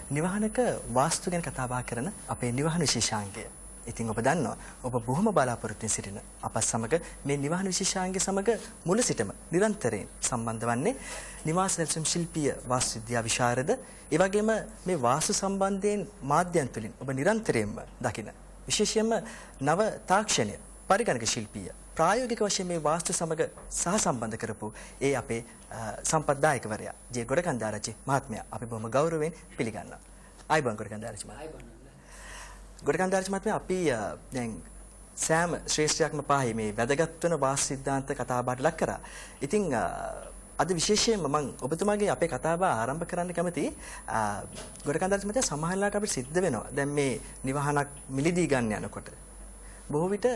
නිවහනක වාස්තු ගැන කතා බහ කරන අපේ නිවහන විශේෂාංගය. ඉතින් ඔබ දන්නවා ඔබ බොහොම බලාපොරොත්තුෙන් සිටින අප සමග මේ නිවහන විශේෂාංගය සමග මුල සිටම නිරන්තරයෙන් සම්බන්ධ වන්නේ නිවාස නැත්නම් ශිල්පීය වාස්තු විද්‍යා විශාරද ඒ වගේම මේ වාස්තු සම්බන්ධයෙන් මාධ්‍යයන් තුලින් ඔබ නිරන්තරයෙන්ම දකින විශේෂයෙන්ම නව තාක්ෂණය පරිගණක ශිල්පීය ප්‍රායෝගික වශයෙන් මේ වාස්තු සමග සහසම්බන්ධ කරපු ඒ අපේ සම්පත්දායකවරයා ජේ ගොඩකන්දාරච්චි මහත්මයා අපි බොහොම ගෞරවයෙන් පිළිගන්නවා. ආයිබෝන් ගොඩකන්දාරච්චි මහත්මයා. ගොඩකන්දාරච්චි මහත්මයා අපි දැන් සෑම ශ්‍රේෂ්ඨයක්ම පාහි මේ වැදගත් වෙන වාස්තු සිද්ධාන්ත කතා බහට ලක් කරා. ඉතින් අද විශේෂයෙන්ම මම ඔබතුමාගේ අපේ කතාව ආරම්භ කරන්න කැමතියි. ගොඩකන්දාරච්චි මහත්මයා සමහරවිට අපිට සිද්ධ වෙනවා. දැන් මේ නිවහනක් මිලදී ගන්න යනකොට බොහෝ විට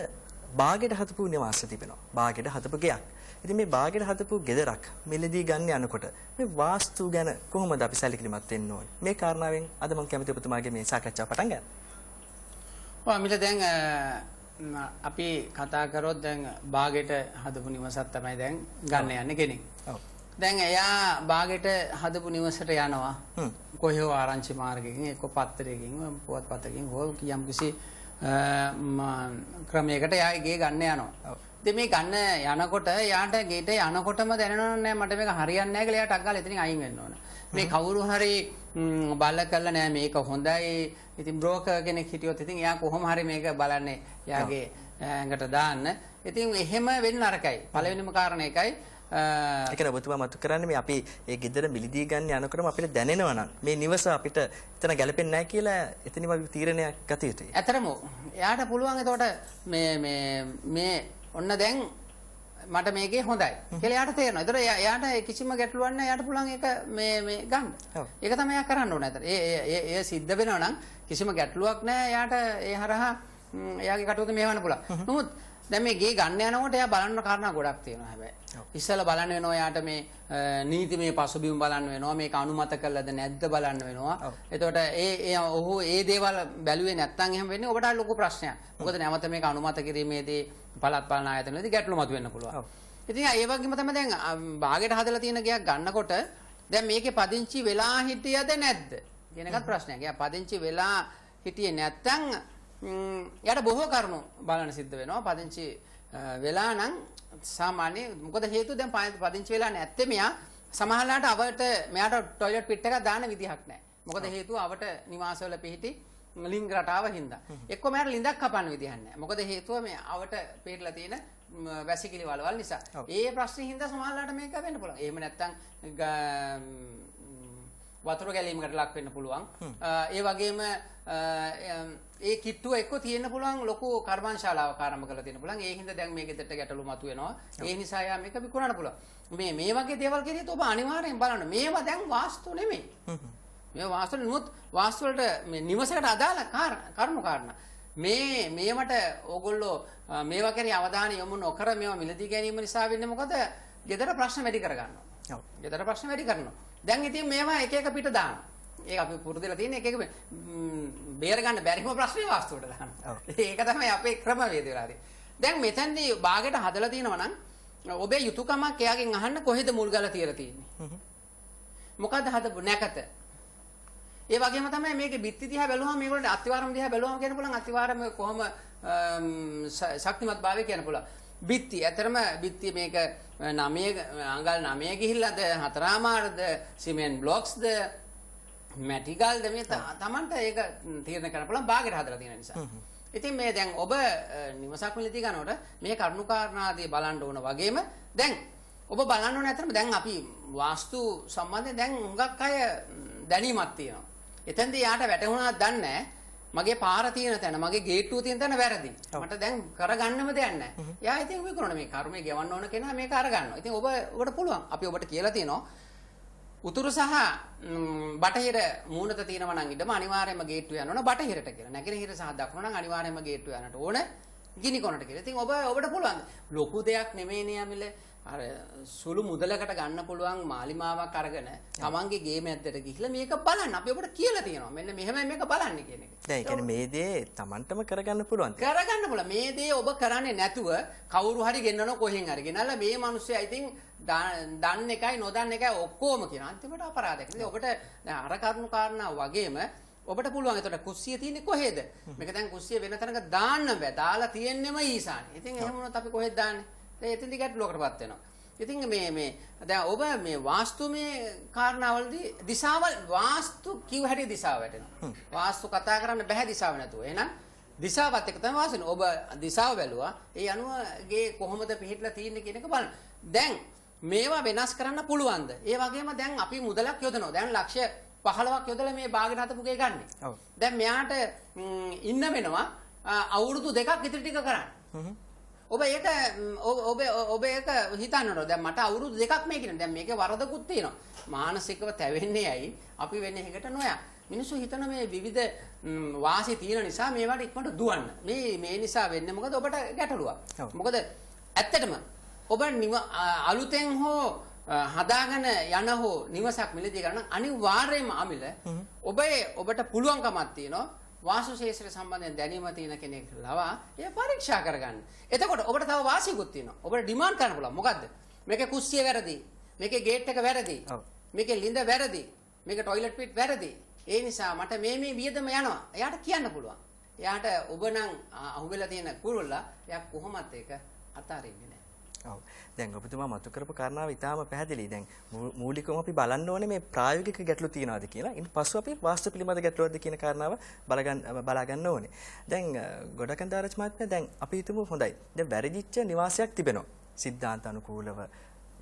බාගෙට හදපු නිවාස තිබෙනවා. බාගෙට හදපු ගෙයක්. ඉතින් මේ බාගෙට හදපු ගෙදරක් මිලදී ගන්න යනකොට මේ වාස්තු ගැන කොහොමද අපි සැලකිලිමත් වෙන්න ඕනේ? මේ කාරණාවෙන් අද මම කැමති ඔබතුමාගේ මේ සාකච්ඡාව පටන් ගන්න. අපිට දැන් අපි කතා කරොත් දැන් බාගෙට හදපු නිවසක් තමයි දැන් ගන්න යන්නේ කෙනෙක්. දැන් එයා බාගෙට හදපු නිවසට යනවා. කොහේ ආරංචි මාර්ගයකින් එක්ක පත්තරයකින් පුවත්පතකින් හෝ යම් කිසි ක්‍රමයකට යාගේ ගේ ගන්න යනවා. ඉතින් මේ ගන්න යනකොට යාට ගේට යනකොටම දැනෙනවා නෑ මට මේක හරියන්නේ නෑ කියලා යාට අග්ගාල එතනින් අයින් වෙන්න ඕන. මේ කවුරු හරි බල කළා නෑ මේක හොඳයි. ඉතින් බ්‍රෝකර් කෙනෙක් හිටියොත් ඉතින් එයා කොහොම හරි මේක බලන්නේ යාගේ ඇඟට දාන්න. ඉතින් එහෙම වෙන්න අරකයි. පළවෙනිම කාරණා එකයි ඒක ඔබතුමා මතු කරන්නේ මේ අපි ඒ ගෙදර මිලදී ගන්න යනකොටම අපිට දැනෙනවා නම් මේ නිවස අපිට එතන ගැලපෙන්නේ නැහැ කියලා එතනින් වගේ තීරණයක් ගත යුතුයි. ඇතරම එයාට පුළුවන් එතකොට මේ ඔන්න දැන් මට මේකේ හොඳයි කියලා එයාට තේරෙනවා. ඒතර එයාට කිසිම ගැටලුවක් නැහැ. එයාට පුළුවන් ඒක මේ ගන්න. ඒක තමයි එයා කරන්න ඕනේ. ඒතර ඒ සිද්ධ වෙනවා නම් කිසිම ගැටලුවක් නැහැ. එයාට ඒ හරහා එයාගේ කටයුතු මෙහෙවන්න පුළුවන්. නමුත් දැන් මේ ගේ ගන්න යනකොට එයා බලන්න කාරණා ගොඩක් තියෙනවා හැබැයි. ඉස්සෙල්ලා බලන්න වෙනවා එයාට මේ නීතිමය පසුබිම බලන්න වෙනවා. මේක අනුමත කළාද නැද්ද බලන්න වෙනවා. එතකොට ඔහු ඒ දේවල් බැලුවේ නැත්නම් එහෙම වෙන්නේ ඔබට ලොකු ප්‍රශ්නයක්. මොකද නැවත මේක අනුමත කිරීමේදී පළාත් පාලන ආයතනවලදී ගැටලු මතුවෙන්න පුළුවන්. ඉතින් ඒ වගේම තමයි දැන් බාගෙට හදලා තියෙන ගයක් ගන්නකොට දැන් මේකේ පදිංචි වෙලා හිටියද නැද්ද කියන එකත් ප්‍රශ්නයක්. එයා පදිංචි වෙලා හිටියේ නැත්නම් යාට බොහෝ කරුණු බලන්න සිද්ධ වෙනවා. පදිංචි වෙලා නම් සාමාන්‍ය මොකද හේතුව දැන් පදිංචි වෙලා නැත්තේ මෙයා සමහරලාට අවට මෙයාට টয়ලට් පිට් එකක් දාන්න විදිහක් නැහැ. මොකද හේතුව අවට නිවාසවල පිහිටි ලිංග රටාව හින්දා. එක්ක මෙයාට ලිඳක් කපන්න විදිහක් නැහැ. මොකද හේතුව මේ අවට පිටලා තියෙන වැසිකිලි වලවල් නිසා. ඒ ප්‍රශ්නේ හින්දා සමහරලාට මේක වෙන්න පුළුවන්. එහෙම නැත්තම් වතුර ගැලීමකට ලක් වෙන්න පුළුවන්. ඒ වගේම ඒ කිට්ටුව එක්ක තියෙන්න පුළුවන් ලොකු කර්මාන්තශාලාවක් ආරම්භ කරලා තියෙන්න පුළුවන්. ඒ හින්දා දැන් මේ ගෙදරට ගැටලු මතුවෙනවා. ඒ නිසා යා මේක විකුණන්න පුළුවන්. මේ වගේ දේවල් කිරියත් ඔබ අනිවාර්යෙන් බලන්න. මේවා දැන් වාස්තු නෙමෙයි. මේ වාස්තු නෙමුත් වාස්තු වලට මේ නිවසකට අදාළ කරුණු කාරණා. මේවට ඕගොල්ලෝ මේවා කෙරේ අවධානය යොමු නොකර මේවා මිලදී ගැනීම නිසා වෙන්නේ මොකද? ගෙදර ප්‍රශ්න වැඩි කරගන්නවා. ඔව්. ගෙදර ප්‍රශ්න වැඩි කරනවා. දැන් ඉතින් මේවා එක එක පිට දානවා. ඒක අපි පුරුදුලා තියෙන එක එක බේර ගන්න බැරිම ප්‍රශ්නේ වාස්තුවට දානවා. ඒක තමයි අපේ ක්‍රමවේදය වෙලා තියෙන්නේ. දැන් මෙතනදී බාගෙට හදලා තිනවා නම් ඔබේ යුතුයකමක් එයාගෙන් අහන්න කොහෙද මුල් ගාලා තියලා තියෙන්නේ? මොකද්ද හදපු නැකත? ඒ වගේම තමයි මේකේ බිත්ති දිහා බැලුවම මේගොල්ලන්ට අතිවාරම දිහා බැලුවම කියන්න පුළුවන් අතිවාරම කොහොම ශක්තිමත් භාවය කියන්න පුළුවන්. බිත්ති ඇතරම බිත්ති මේක 9 අඟල් 9 ගිහිල්ලාද 4මාරද සිමෙන්ට් බ්ලොක්ස්ද මැටිකල්ද මේ තමන්ට ඒක තීරණය කරන්න පුළුවන් බාගෙට හදලා තියෙන නිසා. ඉතින් මේ දැන් ඔබ නිවසක් මිලදී ගන්නකොට මේ කරුණු කාරණාදී බලන්න ඕන වගේම දැන් ඔබ බලන්න ඕන ඇත්තටම දැන් අපි වාස්තු සම්බන්ධයෙන් දැන් හුඟක් අය දැනීමක් තියෙනවා. එතෙන්දී යාට වැටහුණාද දන්නේ නැහැ. මගේ පාර තියෙන තැන මගේ ගේට්ටුව තියෙන තැන වැරදි. මට දැන් කරගන්නම දෙයක් නැහැ. යා ඉතින් විකුණන මේ කර්මය ගෙවන්න ඕන කෙනා මේක අරගන්නවා. ඉතින් ඔබට පුළුවන්. අපි ඔබට කියලා තියෙනවා උතුරු සහ බටහිර මූණත තියෙනවා නම් ඉඩම අනිවාර්යයෙන්ම ගේට්ටුව යන්න ඕන බටහිරට කියලා. නැගෙනහිර සහ දකුණ නම් අනිවාර්යයෙන්ම ගේට්ටුව යන්නට ඕන ගිනි කොනට කියලා. ඉතින් ඔබට පුළුවන්. ලොකු දෙයක් නෙමෙයිනේ යමිල. අර සුළු මුදලකට ගන්න පුළුවන් මාලිමාවක් අරගෙන තමන්ගේ ගේ මැද්දට ගිහිල්ලා මේක බලන්න. අපි ඔබට කියලා තියෙනවා. මෙන්න මෙහෙමයි මේක බලන්න කියන එක. දැන් ඒ කියන්නේ මේ දේ තමන්ටම කරගන්න පුළුවන්. කරගන්න පුළුවන්. මේ දේ ඔබ කරන්නේ නැතුව කවුරු හරි ගෙන්නන කොහෙන් හරි ගෙනල්ලා මේ මිනිස්සයා ඉතින් දන්න එකයි නොදන්න එකයි ඔක්කොම කියන අන්තිමට අපරාධයක්. ඉතින් ඔබට දැන් අර කරුණු කාරණා වගේම ඔබට පුළුවන් එතකොට කුස්සිය තියෙන්නේ කොහෙද? මේක දැන් කුස්සිය වෙන තැනක දාන්න බෑ. දාලා තියෙන්නෙම ඊසානේ. ඉතින් එහෙම වුණොත් අපි කොහෙද දාන්නේ? දැන් එතෙන්දි ගැටලුවකටපත් වෙනවා. ඉතින් මේ දැන් ඔබ මේ වාස්තුමය කාරණාවලදී දිශාවල් වාස්තු කිව් හැටි දිශාව වැටෙනවා. වාස්තු කතා කරන්න බෑ දිශාව නැතුව. එහෙනම් දිශාවත් එක තමයි වාසන. ඔබ දිශාව බැලුවා. ඒ අනුව ගේ කොහොමද පිහිටලා තියෙන්නේ කියන එක බලන්න. දැන් මේවා වෙනස් කරන්න පුළුවන්ද? ඒ වගේම දැන් අපි මුදලක් යොදනවා. දැන් ලක්ෂ 15ක් යොදලා මේ බාගෙන හදපු ගේ ගන්න. දැන් මෙයාට ඉන්න වෙනවා අවුරුදු 2ක් ඉතිරි ටික කරන්න. ඔබ ඒක හිතන්න ඕන. දැන් මට අවුරුදු 2ක් මේකින. දැන් මේකේ වරදකුත් තියෙනවා. මානසිකව තැවෙන්නේ ඇයි? අපි වෙන්නේ එකට නොයා. මිනිස්සු හිතන මේ විවිධ වාසි තියෙන නිසා මේවට ඉක්මනට දුවන්න. මේ නිසා වෙන්නේ මොකද? ඔබට ගැටලුවක්. මොකද ඇත්තටම ඔබ අලුතෙන් හෝ හදාගෙන යන හෝ නිවසක් මිලදී ගන්න අනිවාර්යයෙන්ම අමිල ඔබට පුළුවන්කමක් තියෙනවා වාස්තු ශාස්ත්‍රය සම්බන්ධයෙන් දැනීම තියෙන කෙනෙක් ලවා ඒ පරීක්ෂා කරගන්න. එතකොට ඔබට තව වාසියකුත් තියෙනවා. ඔබට ඩිමාන්ඩ් කරන්න පුළුවන්. මොකද්ද? මේකේ කුස්සිය වැරදි. මේකේ ගේට් එක වැරදි. මේකේ ලිඳ වැරදි. මේකේ টয়ලට් පිට වැරදි. ඒ නිසා මට මේ වියදම යනවා. එයාට කියන්න පුළුවන්. එයාට ඔබ නම් අහුවෙලා තියෙන කුරුල්ලා එයා කොහොමත් ඒක අතාරින්නේ නැහැ. ඔව්. දැන් ඔබතුමා මතු කරපු කාරණාව ඉතාම පැහැදිලි. දැන් මූලිකවම අපි බලන්න ඕනේ මේ ප්‍රායෝගික ගැටලු තියනවාද කියලා. ඊට පස්ව අපි වාස්තු පිළිබඳ ගැටලුවක්ද කියන කාරණාව බලා ගන්න ඕනේ. දැන් ගොඩකන් දාරච් මහත්මයා දැන් අපි හිතමු හොඳයි. දැන් වැරදිච්ච නිවාසයක් තිබෙනවා. සිද්ධාන්ත අනුකූලව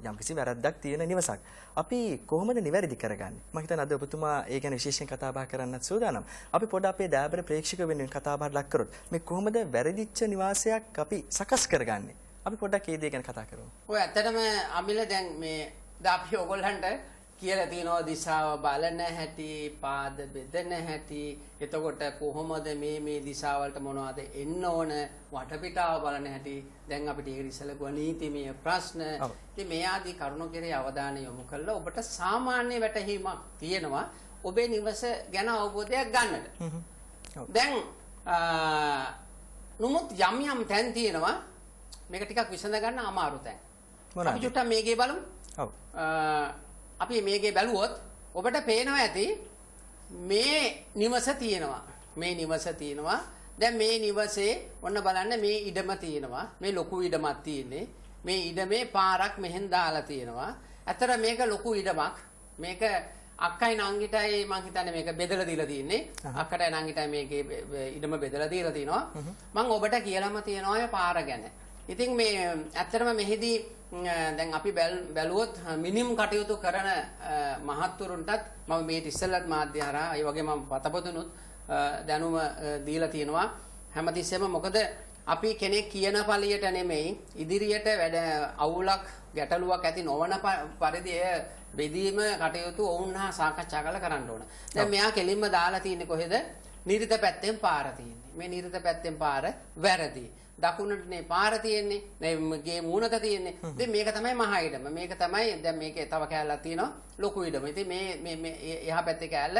යම්කිසි වැරද්දක් තියෙන නිවසක්. අපි කොහොමද නිවැරදි කරගන්නේ? මම හිතන්නේ අද ඔබතුමා ඒ ගැන විශේෂයෙන් කතා බහ කරන්නත් සූදානම්. අපි පොඩ අපේ දයාබර ප්‍රේක්ෂක වෙනුවෙන් කතා බහට ලක් කරොත් මේ කොහොමද වැරදිච්ච නිවාසයක් අපි සකස් කරගන්නේ? අපි පොඩ්ඩක් ඒ දේ ගැන කතා කරමු. ඔය ඇත්තටම අමිල දැන් මේ අපි ඔයගොල්ලන්ට කියලා තියෙනවා දිශාව බලන හැටි, පාද බෙදන හැටි, එතකොට කොහොමද මේ දිශාවලට මොනවද එන්න ඕන, වටපිටාව බලන හැටි. දැන් අපිට ඒක ඉස්සෙල්ලා ගුණ නීතිමය ප්‍රශ්න. ඉතින් මේ ආදී කරුණු කෙරෙහි අවධානය යොමු කළා ඔබට සාමාන්‍ය වැටහීමක් තියෙනවා ඔබේ නිවස ගැන අවබෝධයක් ගන්නට. දැන් නමුත් යම් තැන් තියෙනවා මේක ටිකක් විසඳ ගන්න අමාරු තැන්. අපි චුට්ටක් මේකේ බලමු. ඔව්. අපි මේකේ බැලුවොත් ඔබට පේනවා ඇති මේ නිවස තියෙනවා. මේ නිවස තියෙනවා. දැන් මේ නිවසේ ඔන්න බලන්න මේ ඉඩම තියෙනවා. මේ ලොකු ඉඩමක් තියෙන්නේ. මේ ඉඩමේ පාරක් මෙහෙන් දාලා තියෙනවා. ඇත්තට මේක ලොකු ඉඩමක්. මේක අක්කයි නංගිටයි මං හිතන්නේ මේක බෙදලා දීලා තියෙන්නේ. අක්කටයි නංගිටයි මේකේ ඉඩම බෙදලා දීලා තිනවා. මං ඔබට කියලාම තියනවා මේ පාර ගැන. ඉතින් මේ ඇත්තටම මෙහිදී දැන් අපි බැලුවොත් මිනිම් කටයුතු කරන මහත්තුරුන්ටත් මම මේ ඉස්සෙල්ලත් මාධ්‍ය හරහා ඒ වගේම මම පතපොතුනුත් දැනුම දීලා තියෙනවා හැමතිස්සෙම. මොකද අපි කෙනෙක් කියන පළියට නෙමෙයි ඉදිරියට වැඩ අවුලක් ගැටලුවක් ඇති නොවන පරිදි එය බෙදීම කටයුතු ඔවුන් හා සාකච්ඡා කරලා කරන්න ඕන. දැන් මෙයා කෙලින්ම දාලා තියෙන්නේ කොහෙද? නිරිත පැත්තෙන් පාර තියෙන්නේ. මේ නිරිත පැත්තෙන් පාර වැරදි. දකුණටනේ පාර තියෙන්නේ. මේ මූණක තියෙන්නේ. ඉතින් මේක තමයි මහා ඉඩම. මේක තමයි දැන් මේකේ තව කෑල්ලක් තියෙනවා ලොකු ඉඩම. ඉතින් මේ එහා පැත්තේ කෑල්ල